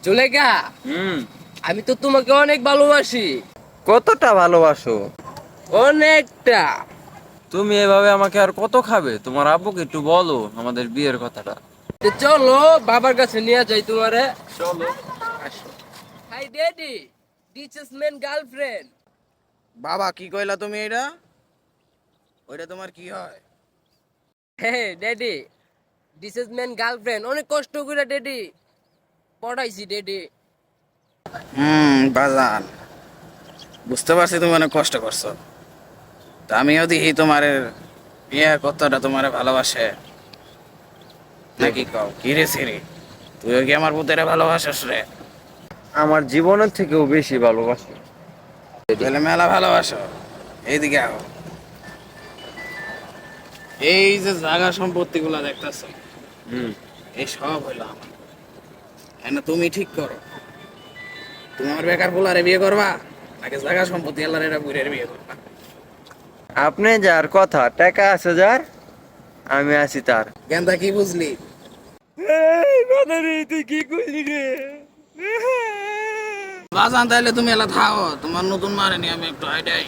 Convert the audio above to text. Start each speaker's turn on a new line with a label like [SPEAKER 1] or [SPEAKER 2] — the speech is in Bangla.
[SPEAKER 1] জুলেখা, আমি তো তোমাকে অনেক ভালোবাসি।
[SPEAKER 2] কতটা ভালোবাসো?
[SPEAKER 1] অনেকটা।
[SPEAKER 2] তুমি এভাবে আমাকে আর কত খাবে? তোমার আব্বুকে একটু বলো আমাদের বিয়ের কথাটা।
[SPEAKER 1] তো চলো বাবার কাছে নিয়ে যাই তোমারে। চলো। Hi daddy, this is main girlfriend.
[SPEAKER 3] বাবা কি কইলা তুমি? এটা ওইটা তোমার কি হয়?
[SPEAKER 1] হ্যাঁ daddy, this is main girlfriend. অনেক কষ্ট করে ড্যাডি পড়াইছি ড্যাডি।
[SPEAKER 3] বাজান, বুঝতে পারছি তুমি অনেক কষ্ট করছো। তা আমিও দেখি তোমার বিয়ে কতটা তোমার ভালোবাসে নাকি কও কি রে সিরি? তুইও কি আমার পুতেরে ভালোবাসিস রে?
[SPEAKER 2] আমার জীবনের থেকেও বেশি ভালোবাসি।
[SPEAKER 3] তাহলে মেলা ভালোবাসো। এইদিকে আও। এই যে জায়গা সম্পত্তি গুলা দেখতেছো, এই সব হইলো আমার। এনে তুমি ঠিক করো, তুমি আমার বেকার পোলারে বিয়ে করবা নাকি জায়গা সম্পত্তি আল্লাহর এটা বুড়ের বিয়ে করবা?
[SPEAKER 2] আপনি যার কথা, টাকা আছে যার, আমি আছি তার।
[SPEAKER 3] গেন্দা কি বুঝলি?
[SPEAKER 2] তুই কি করলি রে?
[SPEAKER 3] বাজান তাইলে তুমি এলা থাও, তোমার নতুন মারেনি আমি একটু আইডাই।